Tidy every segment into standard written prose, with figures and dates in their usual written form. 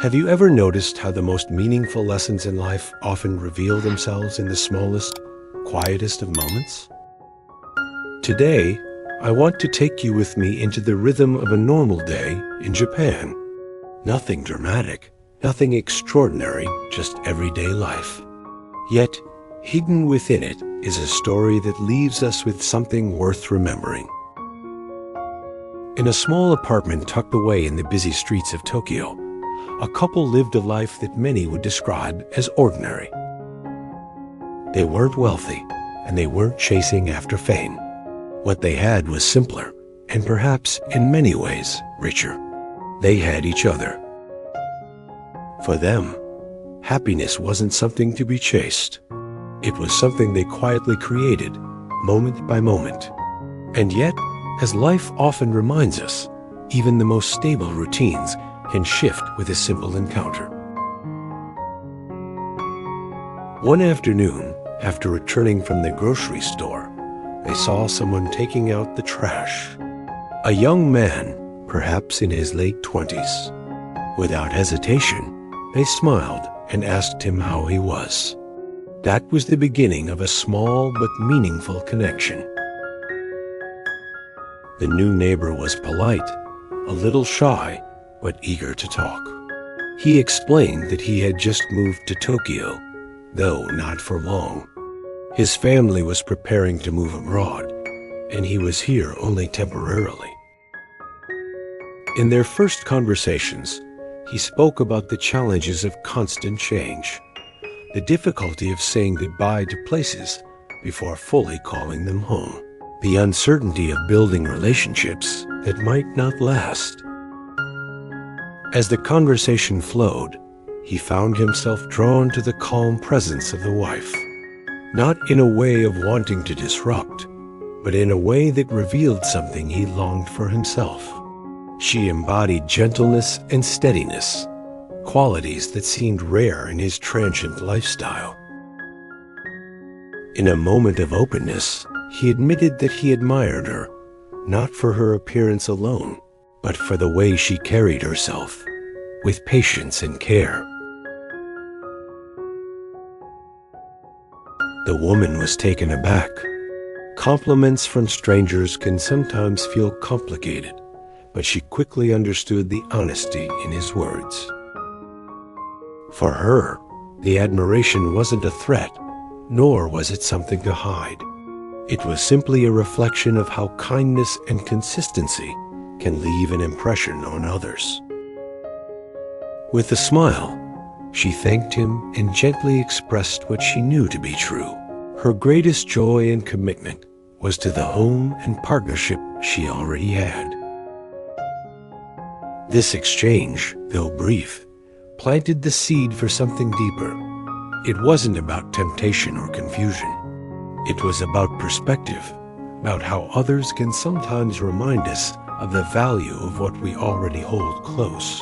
Have you ever noticed how the most meaningful lessons in life often reveal themselves in the smallest, quietest of moments? Today, I want to take you with me into the rhythm of a normal day in Japan. Nothing dramatic, nothing extraordinary, just everyday life. Yet, hidden within it is a story that leaves us with something worth remembering. In a small apartment tucked away in the busy streets of Tokyo, a couple lived a life that many would describe as ordinary. They weren't wealthy, and they weren't chasing after fame. What they had was simpler, and perhaps in many ways richer. They had each other. For them, happiness wasn't something to be chased. It was something they quietly created, moment by moment. And yet, as life often reminds us, even the most stable routines can shift with a simple encounter. One afternoon, after returning from the grocery store, they saw someone taking out the trash. A young man, perhaps in his late 20s. Without hesitation, they smiled and asked him how he was. That was the beginning of a small but meaningful connection. The new neighbor was polite, a little shy, but eager to talk. He explained that he had just moved to Tokyo, though not for long. His family was preparing to move abroad, and he was here only temporarily. In their first conversations, he spoke about the challenges of constant change, the difficulty of saying goodbye to places before fully calling them home, the uncertainty of building relationships that might not last. As the conversation flowed, he found himself drawn to the calm presence of the wife, not in a way of wanting to disrupt, but in a way that revealed something he longed for himself. She embodied gentleness and steadiness, qualities that seemed rare in his transient lifestyle. In a moment of openness, he admitted that he admired her, not for her appearance alone, but for the way she carried herself, with patience and care. The woman was taken aback. Compliments from strangers can sometimes feel complicated, but she quickly understood the honesty in his words. For her, the admiration wasn't a threat, nor was it something to hide. It was simply a reflection of how kindness and consistency can leave an impression on others. With a smile, she thanked him and gently expressed what she knew to be true. Her greatest joy and commitment was to the home and partnership she already had. This exchange, though brief, planted the seed for something deeper. It wasn't about temptation or confusion. It was about perspective, about how others can sometimes remind us of the value of what we already hold close.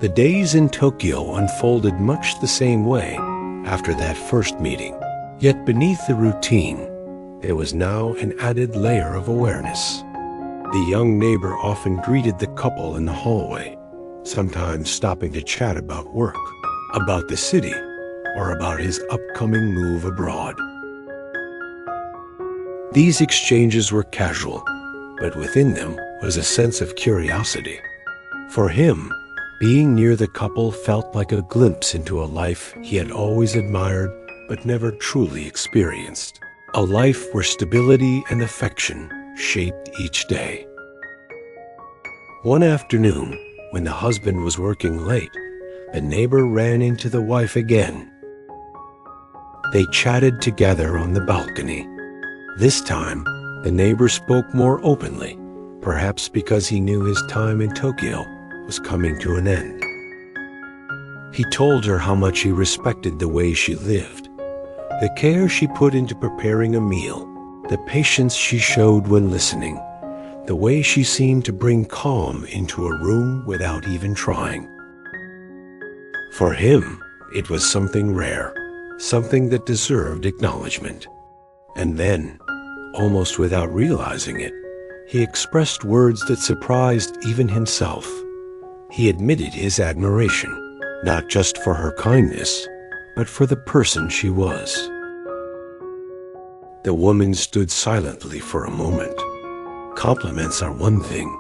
The days in Tokyo unfolded much the same way after that first meeting. Yet beneath the routine, there was now an added layer of awareness. The young neighbor often greeted the couple in the hallway, sometimes stopping to chat about work, about the city, or about his upcoming move abroad. These exchanges were casual, but within them was a sense of curiosity. For him, being near the couple felt like a glimpse into a life he had always admired but never truly experienced. A life where stability and affection shaped each day. One afternoon, when the husband was working late, the neighbor ran into the wife again. They chatted together on the balcony. This time, the neighbor spoke more openly, perhaps because he knew his time in Tokyo was coming to an end. He told her how much he respected the way she lived, the care she put into preparing a meal, the patience she showed when listening, the way she seemed to bring calm into a room without even trying. For him, it was something rare, something that deserved acknowledgement. And then, almost without realizing it, he expressed words that surprised even himself. He admitted his admiration, not just for her kindness, but for the person she was. The woman stood silently for a moment. Compliments are one thing,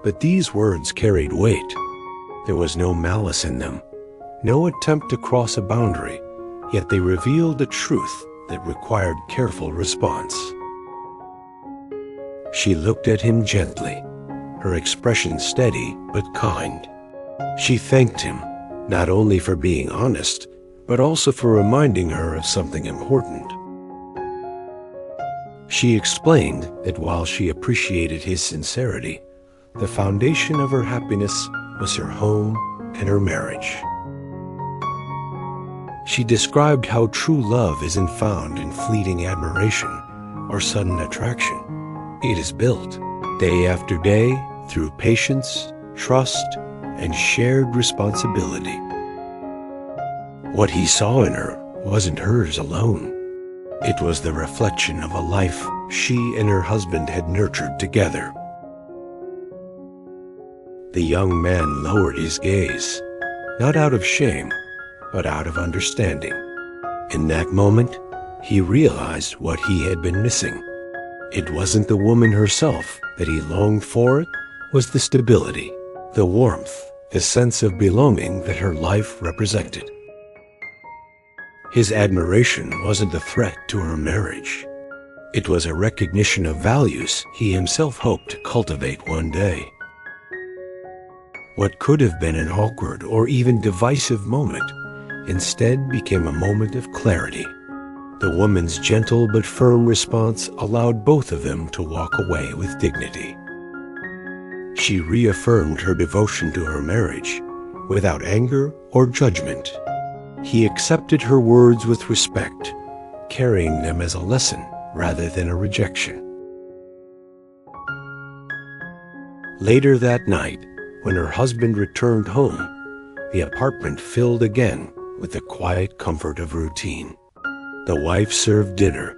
but these words carried weight. There was no malice in them, no attempt to cross a boundary, yet they revealed a truth that required careful response. She looked at him gently, her expression steady but kind. She thanked him, not only for being honest, but also for reminding her of something important. She explained that while she appreciated his sincerity, the foundation of her happiness was her home and her marriage. She described how true love isn't found in fleeting admiration or sudden attraction. It is built day after day through patience, trust, and shared responsibility. What he saw in her wasn't hers alone. It was the reflection of a life she and her husband had nurtured together. The young man lowered his gaze, not out of shame, but out of understanding. In that moment, he realized what he had been missing. It wasn't the woman herself that he longed for, it was the stability, the warmth, the sense of belonging that her life represented. His admiration wasn't a threat to her marriage. It was a recognition of values he himself hoped to cultivate one day. What could have been an awkward or even divisive moment instead became a moment of clarity. The woman's gentle but firm response allowed both of them to walk away with dignity. She reaffirmed her devotion to her marriage without anger or judgment. He accepted her words with respect, carrying them as a lesson rather than a rejection. Later that night, when her husband returned home, the apartment filled again with the quiet comfort of routine. The wife served dinner.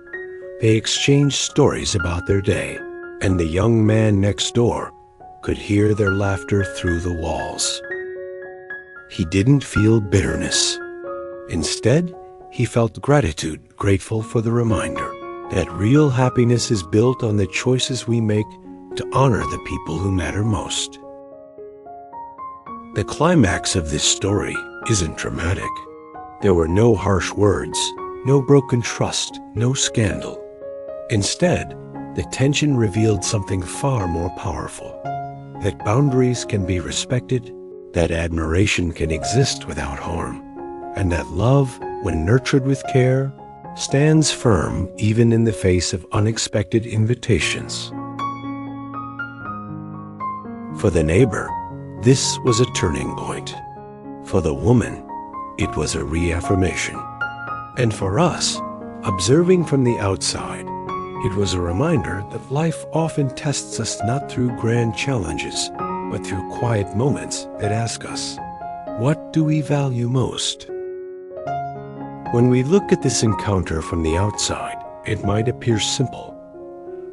They exchanged stories about their day, and the young man next door could hear their laughter through the walls. He didn't feel bitterness. Instead, he felt gratitude, grateful for the reminder that real happiness is built on the choices we make to honor the people who matter most. The climax of this story isn't dramatic. There were no harsh words, no broken trust, no scandal. Instead, the tension revealed something far more powerful: that boundaries can be respected, that admiration can exist without harm, and that love, when nurtured with care, stands firm even in the face of unexpected invitations. For the neighbor, this was a turning point. For the woman, it was a reaffirmation. And for us, observing from the outside, it was a reminder that life often tests us not through grand challenges, but through quiet moments that ask us, what do we value most? When we look at this encounter from the outside, it might appear simple.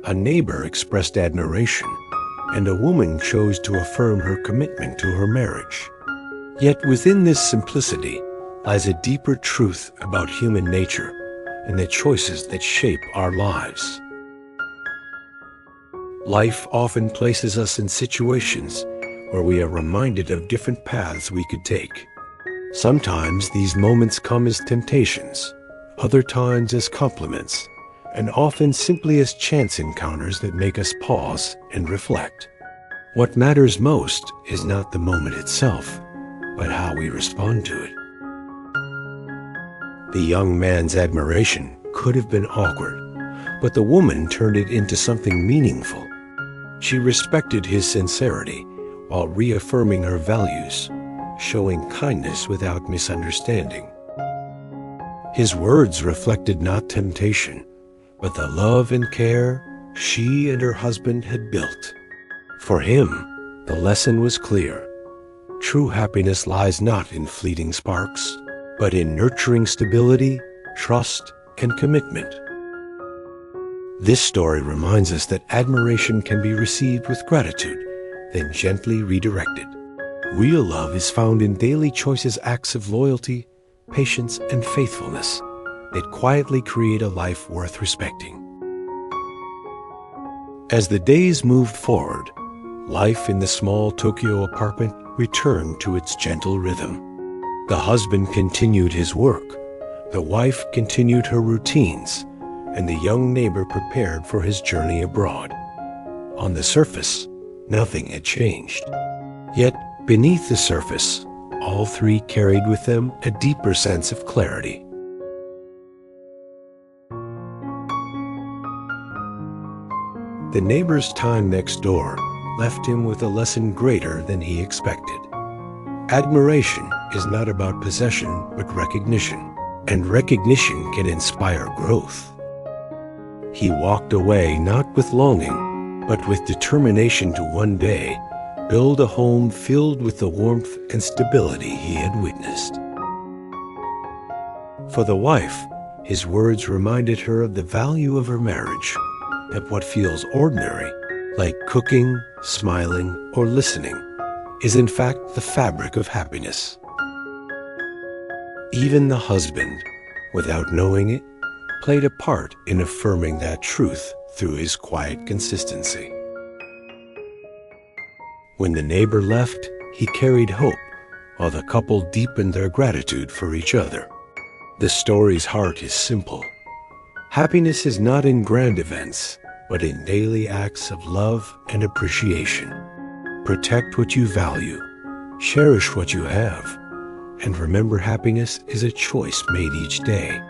A neighbor expressed admiration, and a woman chose to affirm her commitment to her marriage. Yet within this simplicity lies a deeper truth about human nature and the choices that shape our lives. Life often places us in situations where we are reminded of different paths we could take. Sometimes these moments come as temptations, other times as compliments, and often simply as chance encounters that make us pause and reflect. What matters most is not the moment itself, but how we respond to it. The young man's admiration could have been awkward, but the woman turned it into something meaningful. She respected his sincerity while reaffirming her values, showing kindness without misunderstanding. His words reflected not temptation, but the love and care she and her husband had built. For him, the lesson was clear. True happiness lies not in fleeting sparks, but in nurturing stability, trust, and commitment. This story reminds us that admiration can be received with gratitude, then gently redirected. Real love is found in daily choices, acts of loyalty, patience, and faithfulness that quietly create a life worth respecting. As the days moved forward, life in the small Tokyo apartment returned to its gentle rhythm. The husband continued his work, the wife continued her routines, and the young neighbor prepared for his journey abroad. On the surface, nothing had changed. Yet, beneath the surface, all three carried with them a deeper sense of clarity. The neighbor's time next door left him with a lesson greater than he expected. Admiration is not about possession, but recognition, and recognition can inspire growth. He walked away not with longing, but with determination to one day build a home filled with the warmth and stability he had witnessed. For the wife, his words reminded her of the value of her marriage, that what feels ordinary, like cooking, smiling, or listening, is in fact the fabric of happiness. Even the husband, without knowing it, played a part in affirming that truth through his quiet consistency. When the neighbor left, he carried hope, while the couple deepened their gratitude for each other. The story's heart is simple. Happiness is not in grand events, but in daily acts of love and appreciation. Protect what you value, cherish what you have, and remember happiness is a choice made each day.